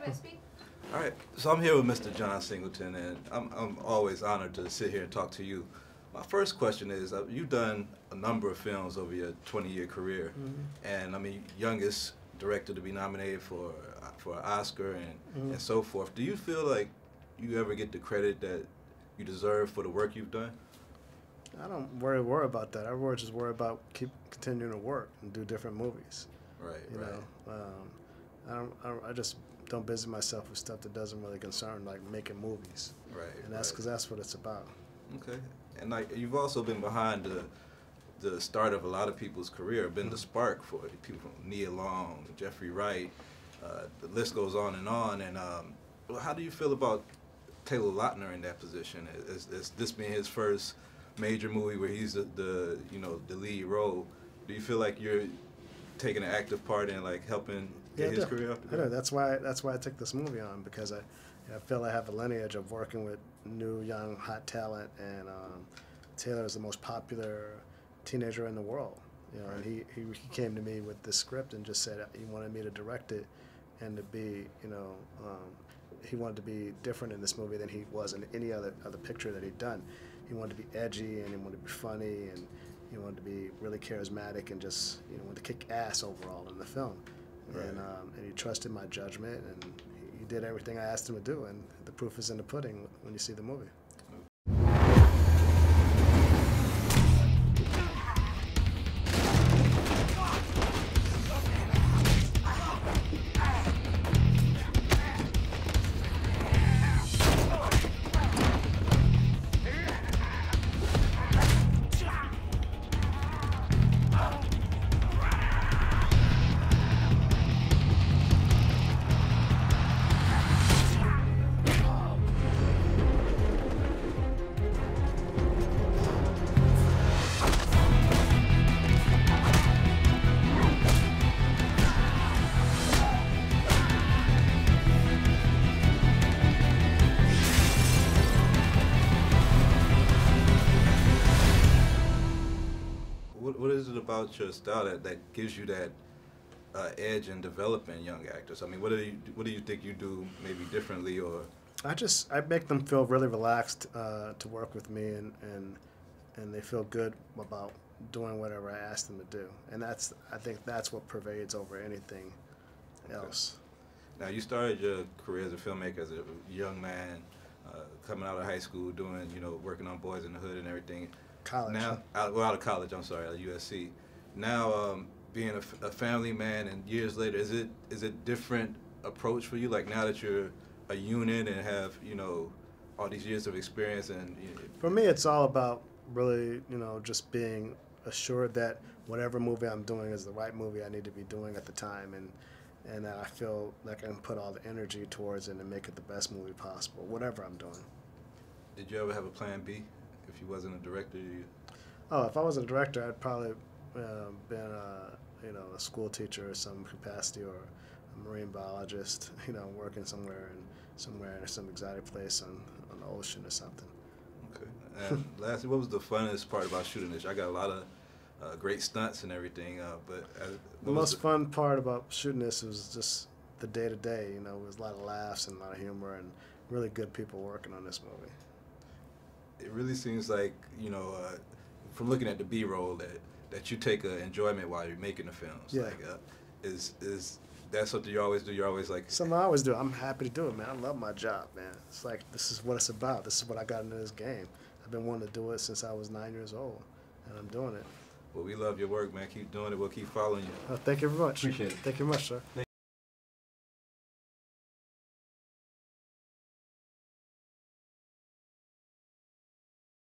have it, speak. All right, so I'm here with Mr. John Singleton, and I'm always honored to sit here and talk to you. My first question is, you've done a number of films over your 20-year career, and I mean, youngest director to be nominated for an Oscar and so forth. Do you feel like you ever get the credit that you deserve for the work you've done? I don't worry about that. I just worry about continuing to work and do different movies. Right, you know, I just don't busy myself with stuff that doesn't really concern like making movies. Right. And that's because that's what it's about. Okay. And like you've also been behind the start of a lot of people's career, been the spark for people from Nia Long, Jeffrey Wright, the list goes on. And how do you feel about Taylor Lautner in that position? Is this being his first major movie where he's the lead role? Do you feel like you're taking an active part in like helping get his career up? I do. That's why I took this movie on, because I feel I have a lineage of working with new, young, hot talent, and Taylor is the most popular teenager in the world. You know, right. And he came to me with this script and just said he wanted me to direct it, and to be, he wanted to be different in this movie than he was in any other picture that he'd done. He wanted to be edgy, and he wanted to be funny, and he wanted to be really charismatic, and just wanted to kick ass overall in the film. Right. And he trusted my judgment, and he did everything I asked him to do, and the proof is in the pudding when you see the movie. What is it about your style that gives you that edge in developing young actors? I mean, what do you think you do maybe differently, or? I make them feel really relaxed to work with me, and they feel good about doing whatever I ask them to do, and I think that's what pervades over anything else. Now, you started your career as a filmmaker as a young man, coming out of high school, doing working on Boys in the Hood and everything. College. Now, out of college, I'm sorry, at USC. Now, being a family man, and years later, is it different approach for you? Like now that you're a unit and have all these years of experience, and for me, it's all about really just being assured that whatever movie I'm doing is the right movie I need to be doing at the time, and that I feel like I can put all the energy towards it and make it the best movie possible, whatever I'm doing. Did you ever have a plan B? If you wasn't a director, Oh, if I was a director, I'd probably been a school teacher in some capacity, or a marine biologist, working somewhere in some exotic place on the ocean or something. Okay. And lastly, what was the funnest part about shooting this? I got a lot of great stunts and everything, but the most fun part about shooting this was just the day-to-day. It was a lot of laughs and a lot of humor, and really good people working on this movie. It really seems like, from looking at the B-roll, that you take enjoyment while you're making the films. Yeah. Like, is that something you always do? You're always like... Something I always do. I'm happy to do it, man. I love my job, man. It's like, this is what it's about. This is what I got into this game. I've been wanting to do it since I was 9 years old, and I'm doing it. Well, we love your work, man. Keep doing it. We'll keep following you. Thank you very much. Appreciate it. Thank you very much, sir.